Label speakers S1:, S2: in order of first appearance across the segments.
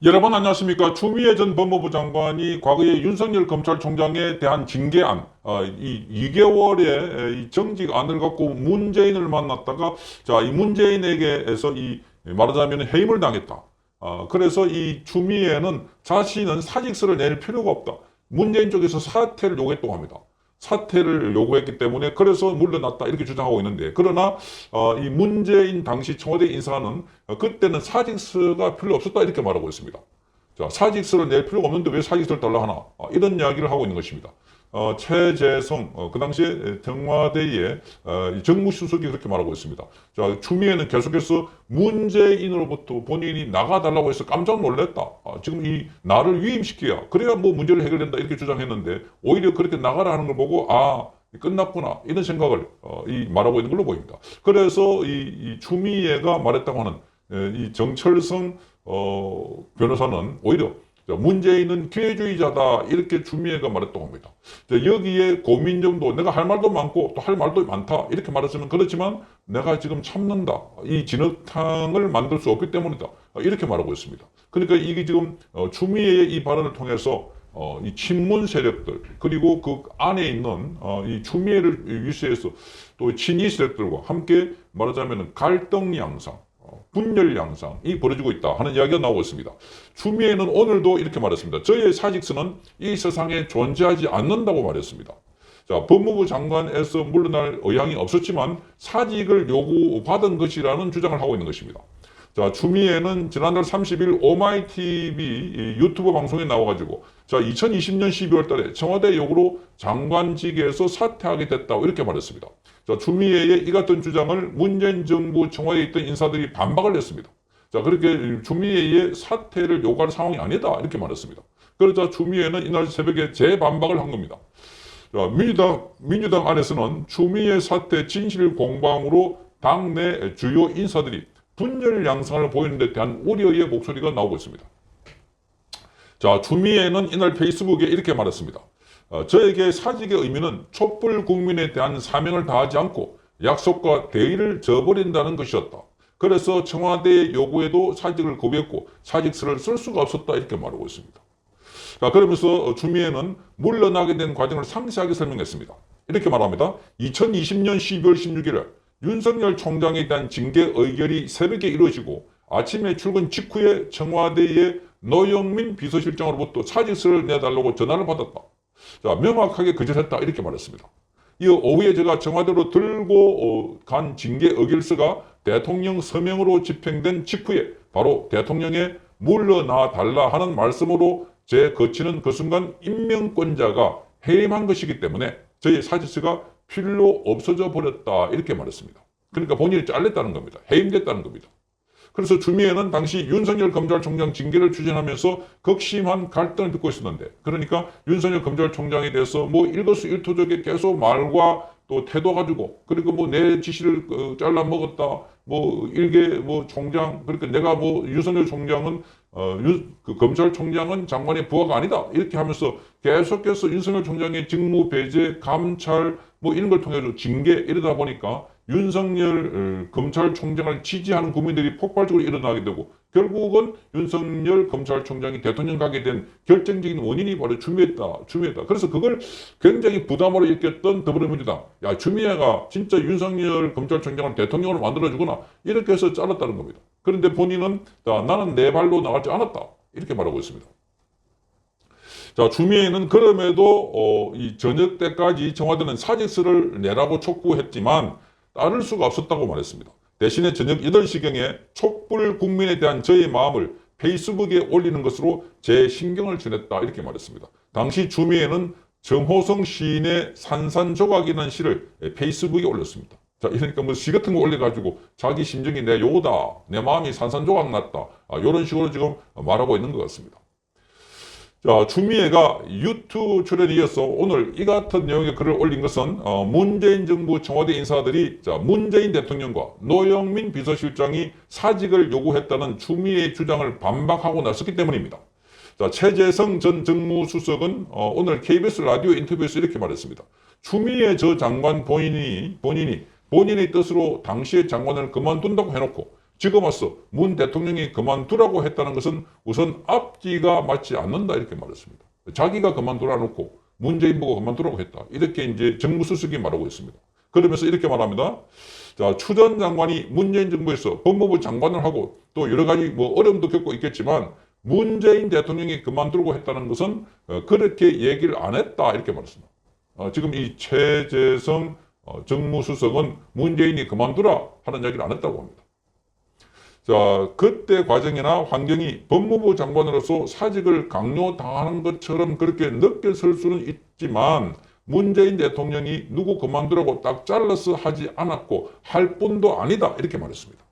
S1: 여러분 안녕하십니까. 추미애 전 법무부 장관이 과거에 윤석열 검찰총장에 대한 징계안, 이 2개월의 이 정직안을 갖고 문재인을 만났다가, 자, 이 문재인에게서 말하자면 해임을 당했다. 그래서 이 추미애는 자신은 사직서를 낼 필요가 없다. 문재인 쪽에서 사퇴를 요구했다고 합니다. 사퇴를 요구했기 때문에 그래서 물러났다 이렇게 주장하고 있는데, 그러나 이 문재인 당시 청와대 인사는 그때는 사직서가 필요 없었다 이렇게 말하고 있습니다. 자, 사직서를 낼 필요가 없는데 왜 사직서를 달라 하나, 이런 이야기를 하고 있는 것입니다. 최재성, 그 당시에 청와대의 정무수석이 그렇게 말하고 있습니다. 자, 추미애는 계속해서 문재인으로부터 본인이 나가달라고 해서 깜짝 놀랐다. 지금 이 나를 위임시켜야 그래야 뭐 문제를 해결된다 이렇게 주장했는데, 오히려 그렇게 나가라 하는 걸 보고 끝났구나 이런 생각을 말하고 있는 걸로 보입니다. 그래서 이 추미애가 말했다고 하는 이 정철성 변호사는 오히려 문재인은 기회주의자다 이렇게 추미애가 말했다고 합니다. 여기에 고민정도, 내가 할 말도 많고 또 할 말도 많다 이렇게 말했으면 그렇지만 내가 지금 참는다, 이 진흙탕을 만들 수 없기 때문이다 이렇게 말하고 있습니다. 그러니까 이게 지금 추미애의 이 발언을 통해서 이 친문 세력들, 그리고 그 안에 있는 이 추미애를 위시해서 또 친이 세력들과 함께 말하자면 갈등 양상, 분열 양상이 벌어지고 있다 하는 이야기가 나오고 있습니다. 추미애는 오늘도 이렇게 말했습니다. 저의 사직서는 이 세상에 존재하지 않는다고 말했습니다. 자, 법무부 장관에서 물러날 의향이 없었지만 사직을 요구받은 것이라는 주장을 하고 있는 것입니다. 자, 추미애는 지난달 30일 오마이TV 유튜브 방송에 나와가지고, 자, 2020년 12월 달에 청와대 요구로 장관직에서 사퇴하게 됐다고 이렇게 말했습니다. 자, 추미애의 이 같은 주장을 문재인 정부 청와대에 있던 인사들이 반박을 했습니다. 자, 그렇게 추미애의 사퇴를 요구할 상황이 아니다 이렇게 말했습니다. 그러자 추미애는 이날 새벽에 재반박을 한 겁니다. 자, 민주당 안에서는 추미애 사퇴 진실 공방으로 당내 주요 인사들이 분열 양상을 보이는 데 대한 우려의 목소리가 나오고 있습니다. 자, 추미애는 이날 페이스북에 이렇게 말했습니다. 저에게 사직의 의미는 촛불 국민에 대한 사명을 다하지 않고 약속과 대의를 저버린다는 것이었다. 그래서 청와대의 요구에도 사직을 거부했고 사직서를 쓸 수가 없었다 이렇게 말하고 있습니다. 자, 그러면서 추미애는 물러나게 된 과정을 상세하게 설명했습니다. 이렇게 말합니다. 2020년 12월 16일 윤석열 총장에 대한 징계 의결이 새벽에 이루어지고 아침에 출근 직후에 청와대의 노영민 비서실장으로부터 사직서를 내달라고 전화를 받았다. 자, 명확하게 거절했다 이렇게 말했습니다. 이어 오후에 제가 청와대로 들고 간 징계 의결서가 대통령 서명으로 집행된 직후에 바로 대통령의 물러나 달라 하는 말씀으로 제 거치는 그 순간 임명권자가 해임한 것이기 때문에 저희 사직서가 필요 없어져 버렸다 이렇게 말했습니다. 그러니까 본인이 잘렸다는 겁니다. 해임됐다는 겁니다. 그래서 추미애는 당시 윤석열 검찰총장 징계를 추진하면서 극심한 갈등을 빚고 있었는데, 그러니까 윤석열 검찰총장에 대해서 뭐 일거수일투족에 계속 말과 또 태도 가지고, 그리고 뭐 내 지시를 잘라 먹었다, 뭐 일개 뭐 총장, 그러니까 내가 뭐 윤석열 총장은 그 검찰총장은 장관의 부하가 아니다 이렇게 하면서 계속해서 윤석열 총장의 직무 배제, 감찰 뭐 이런 걸 통해서 징계 이러다 보니까 윤석열 검찰총장을 지지하는 국민들이 폭발적으로 일어나게 되고, 결국은 윤석열 검찰총장이 대통령 가게 된 결정적인 원인이 바로 추미애다. 그래서 그걸 굉장히 부담으로 여겼던 더불어민주당, 야, 추미애가 진짜 윤석열 검찰총장을 대통령으로 만들어주구나 이렇게 해서 잘랐다는 겁니다. 그런데 본인은 나는 내 발로 나가지 않았다 이렇게 말하고 있습니다. 자, 추미애는 그럼에도 이 저녁 때까지 청와대는 사직서를 내라고 촉구했지만 따를 수가 없었다고 말했습니다. 대신에 저녁 8시경에 촛불 국민에 대한 저의 마음을 페이스북에 올리는 것으로 제 신경을 전했다 이렇게 말했습니다. 당시 추미애는 정호성 시인의 산산조각이라는 시를 페이스북에 올렸습니다. 자, 그러니까 뭐 시 같은 거 올려가지고 자기 심정이 내 요거다, 내 마음이 산산조각 났다, 이런 식으로 지금 말하고 있는 것 같습니다. 자, 추미애가 유튜브 출연에 이어서 오늘 이 같은 내용의 글을 올린 것은 문재인 정부 청와대 인사들이 문재인 대통령과 노영민 비서실장이 사직을 요구했다는 추미애의 주장을 반박하고 나섰기 때문입니다. 자, 최재성 전 정무수석은 오늘 KBS 라디오 인터뷰에서 이렇게 말했습니다. 추미애 저 장관 본인이 본인의 뜻으로 당시의 장관을 그만둔다고 해놓고 지금 와서 문 대통령이 그만두라고 했다는 것은 우선 앞뒤가 맞지 않는다 이렇게 말했습니다. 자기가 그만두라 놓고 문재인 보고 그만두라고 했다. 이렇게 이제 정무수석이 말하고 있습니다. 그러면서 이렇게 말합니다. 자, 추 전 장관이 문재인 정부에서 법무부 장관을 하고 또 여러 가지 뭐 어려움도 겪고 있겠지만 문재인 대통령이 그만두라고 했다는 것은 그렇게 얘기를 안 했다 이렇게 말했습니다. 지금 이 최재성 정무수석은 문재인이 그만두라 하는 이야기를 안 했다고 합니다. 자, 그때 과정이나 환경이 법무부 장관으로서 사직을 강요당하는 것처럼 그렇게 느껴질 수는 있지만 문재인 대통령이 누구 그만두라고 딱 잘라서 하지 않았고 할 뿐도 아니다 이렇게 말했습니다.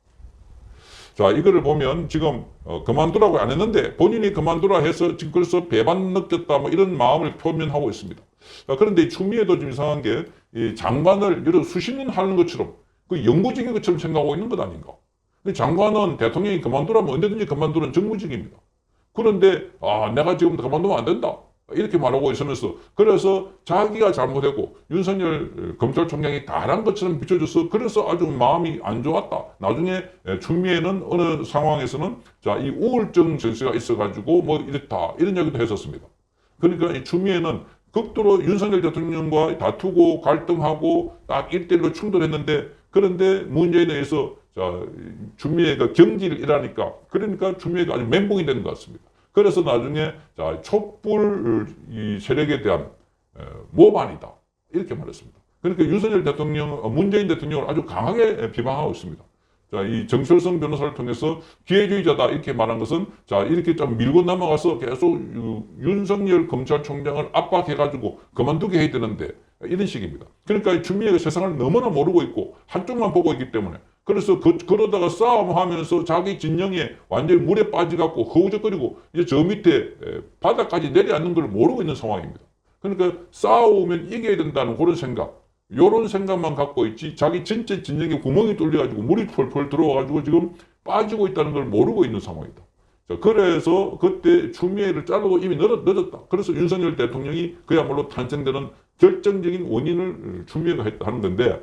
S1: 자, 이거를 보면 지금 그만두라고 안 했는데 본인이 그만두라 해서 지금 그래서 배반 느꼈다 뭐 이런 마음을 표면하고 있습니다. 자, 그런데 추미애도 좀 이상한 게 이 장관을 여러 수십 년 하는 것처럼 그 영구직인 것처럼 생각하고 있는 것 아닌가. 장관은 대통령이 그만두라면 언제든지 그만두는 정무직입니다. 그런데 내가 지금 그만두면 안 된다 이렇게 말하고 있으면서 그래서 자기가 잘못했고 윤석열 검찰총장이 다른 것처럼 비춰줘서 그래서 아주 마음이 안 좋았다. 나중에 추미애는 어느 상황에서는 자, 이 우울증 증세가 있어가지고 뭐 이렇다 이런 이야기도 했었습니다. 그러니까 이 추미애는 극도로 윤석열 대통령과 다투고 갈등하고 딱 1대1로 충돌했는데 그런데 문재인에 의해서 자, 추미애가 경질을 일하니까 그러니까 추미애가 아주 멘붕이 되는 것 같습니다. 그래서 나중에 자, 촛불 이 세력에 대한 모반이다 이렇게 말했습니다. 그러니까 윤석열 대통령, 문재인 대통령을 아주 강하게 비방하고 있습니다. 자, 이 정철성 변호사를 통해서 기회주의자다 이렇게 말한 것은 자, 이렇게 좀 밀고 넘어가서 계속 윤석열 검찰총장을 압박해가지고 그만두게 해야 되는데 이런 식입니다. 그러니까 추미애가 세상을 너무나 모르고 있고 한쪽만 보고 있기 때문에 그래서 그러다가 싸움하면서 자기 진영에 완전히 물에 빠져갖고 허우적거리고 이제 저 밑에 바닥까지 내려앉는 걸 모르고 있는 상황입니다. 그러니까 싸우면 이겨야 된다는 그런 생각, 요런 생각만 갖고 있지 자기 전체 진영에 구멍이 뚫려가지고 물이 펄펄 들어와가지고 지금 빠지고 있다는 걸 모르고 있는 상황이다. 자, 그래서 그때 추미애를 자르고 이미 늦었다. 그래서 윤석열 대통령이 그야말로 탄생되는 결정적인 원인을 추미애가 했다 하는 건데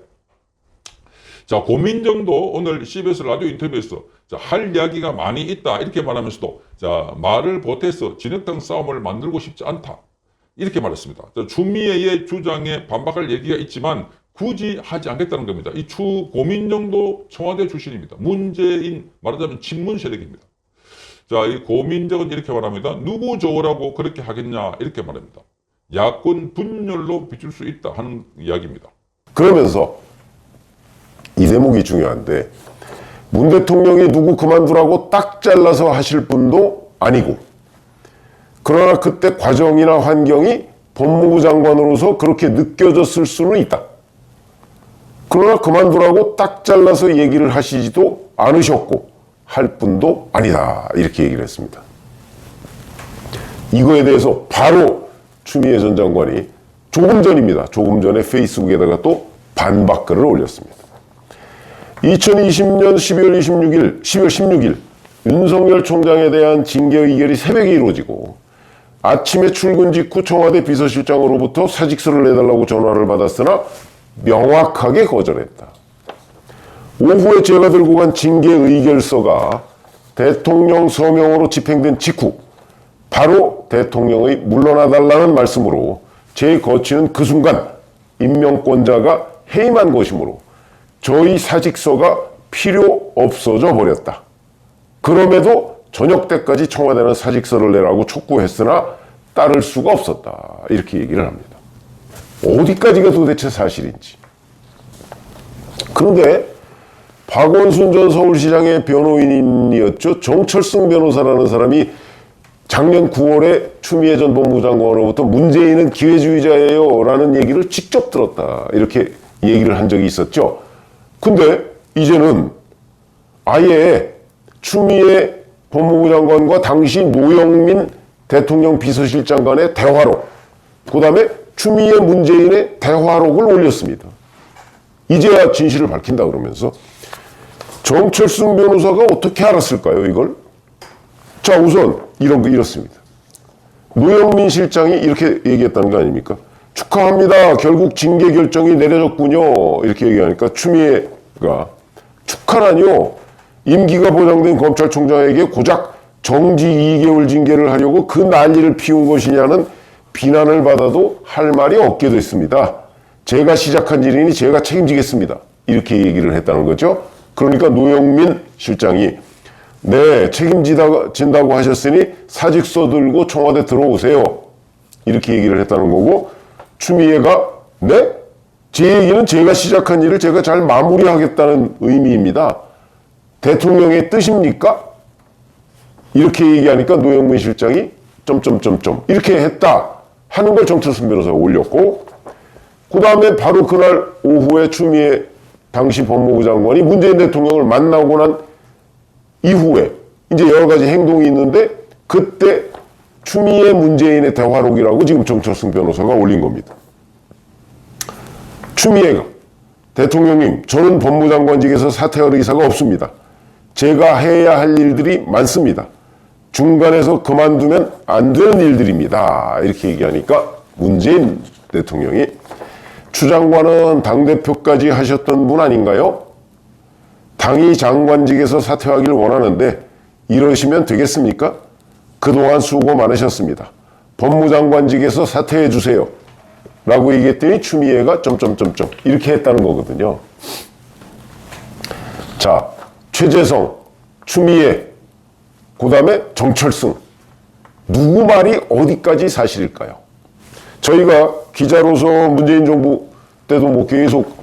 S1: 자, 고민정도 오늘 CBS 라디오 인터뷰에서 자, 할 이야기가 많이 있다 이렇게 말하면서도 자, 말을 보태서 진흙탕 싸움을 만들고 싶지 않다 이렇게 말했습니다. 자, 추미애의 주장에 반박할 얘기가 있지만 굳이 하지 않겠다는 겁니다. 이 고민정도 청와대 출신입니다. 문재인 말하자면 친문 세력입니다. 자, 이 고민정은 이렇게 말합니다. 누구 좋으라고 그렇게 하겠냐 이렇게 말합니다. 야권 분열로 비출 수 있다 하는 이야기입니다.
S2: 그러면서 이 대목이 중요한데 문 대통령이 누구 그만두라고 딱 잘라서 하실 분도 아니고 그러나 그때 과정이나 환경이 법무부 장관으로서 그렇게 느껴졌을 수는 있다. 그러나 그만두라고 딱 잘라서 얘기를 하시지도 않으셨고 할 분도 아니다 이렇게 얘기를 했습니다. 이거에 대해서 바로 추미애 전 장관이 조금 전입니다. 조금 전에 페이스북에다가 또 반박글을 올렸습니다. 2020년 12월 16일 윤석열 총장에 대한 징계 의결이 새벽에 이루어지고 아침에 출근 직후 청와대 비서실장으로부터 사직서를 내달라고 전화를 받았으나 명확하게 거절했다. 오후에 제가 들고 간 징계 의결서가 대통령 서명으로 집행된 직후 바로 대통령의 물러나달라는 말씀으로 제 거치는 그 순간 임명권자가 해임한 것이므로 저희 사직서가 필요 없어져 버렸다. 그럼에도 저녁 때까지 청와대는 사직서를 내라고 촉구했으나 따를 수가 없었다. 이렇게 얘기를 합니다. 어디까지가 도대체 사실인지. 그런데 박원순 전 서울시장의 변호인이었죠. 정철승 변호사라는 사람이 작년 9월에 추미애 전 법무부 장관으로부터 문재인은 기회주의자예요 라는 얘기를 직접 들었다. 이렇게 얘기를 한 적이 있었죠. 근데 이제는 아예 추미애 법무부 장관과 당시 노영민 대통령 비서실장 간의 대화록, 그 다음에 추미애 문재인의 대화록을 올렸습니다. 이제야 진실을 밝힌다 그러면서 정철승 변호사가 어떻게 알았을까요, 이걸? 자, 우선 이렇습니다. 노영민 실장이 이렇게 얘기했다는 거 아닙니까? 축하합니다. 결국 징계 결정이 내려졌군요. 이렇게 얘기하니까 추미애가 축하라뇨. 임기가 보장된 검찰총장에게 고작 정지 2개월 징계를 하려고 그 난리를 피운 것이냐는 비난을 받아도 할 말이 없게 됐습니다. 제가 시작한 일이니 제가 책임지겠습니다. 이렇게 얘기를 했다는 거죠. 그러니까 노영민 실장이 네, 책임진다고 하셨으니 사직서 들고 청와대 들어오세요. 이렇게 얘기를 했다는 거고, 추미애가 네? 제 얘기는 제가 시작한 일을 제가 잘 마무리하겠다는 의미입니다. 대통령의 뜻입니까? 이렇게 얘기하니까 노영민 실장이 이렇게 했다 하는 걸 정철순 변호사가 올렸고, 그 다음에 바로 그날 오후에 추미애 당시 법무부 장관이 문재인 대통령을 만나고 난 이후에 이제 여러 가지 행동이 있는데, 그때 추미애 문재인의 대화록이라고 지금 정철승 변호사가 올린 겁니다. 추미애가 대통령님, 저는 법무장관직에서 사퇴할 의사가 없습니다. 제가 해야 할 일들이 많습니다. 중간에서 그만두면 안 되는 일들입니다. 이렇게 얘기하니까 문재인 대통령이 추 장관은 당대표까지 하셨던 분 아닌가요? 당이 장관직에서 사퇴하기를 원하는데 이러시면 되겠습니까? 그동안 수고 많으셨습니다. 법무장관직에서 사퇴해 주세요. 라고 얘기했더니 추미애가 이렇게 했다는 거거든요. 자, 최재성, 추미애, 그 다음에 정철승. 누구 말이 어디까지 사실일까요? 저희가 기자로서 문재인 정부 때도 뭐 계속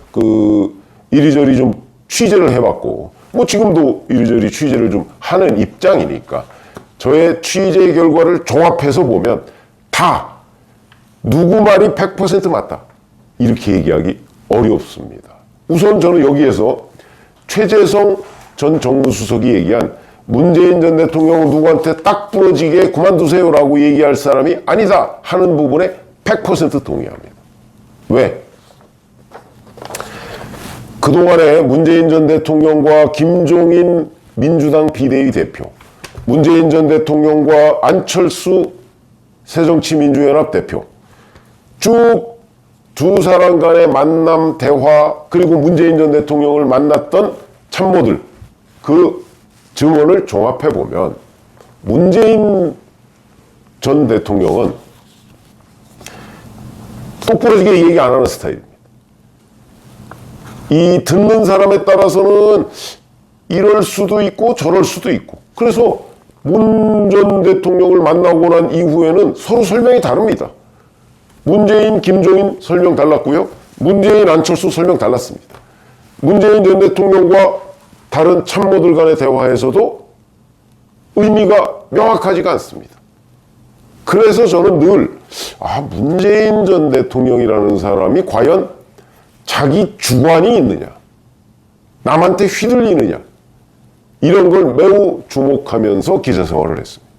S2: 이리저리 좀 취재를 해봤고, 뭐 지금도 이리저리 취재를 좀 하는 입장이니까 저의 취재 결과를 종합해서 보면 다 누구 말이 100% 맞다. 이렇게 얘기하기 어렵습니다. 우선 저는 여기에서 최재성 전 정무수석이 얘기한 문재인 전 대통령은 누구한테 딱 부러지게 그만두세요라고 얘기할 사람이 아니다 하는 부분에 100% 동의합니다. 왜? 그동안에 문재인 전 대통령과 김종인 민주당 비대위 대표, 문재인 전 대통령과 안철수 새정치민주연합 대표, 쭉 두 사람 간의 만남, 대화, 그리고 문재인 전 대통령을 만났던 참모들, 그 증언을 종합해보면 문재인 전 대통령은 똑부러지게 얘기 안 하는 스타일입니다. 이 듣는 사람에 따라서는 이럴 수도 있고 저럴 수도 있고, 그래서 문 전 대통령을 만나고 난 이후에는 서로 설명이 다릅니다. 문재인, 김종인 설명 달랐고요. 문재인, 안철수 설명 달랐습니다. 문재인 전 대통령과 다른 참모들 간의 대화에서도 의미가 명확하지가 않습니다. 그래서 저는 늘 문재인 전 대통령이라는 사람이 과연 자기 주관이 있느냐, 남한테 휘둘리느냐, 이런 걸 매우 주목하면서 기자 생활을 했습니다.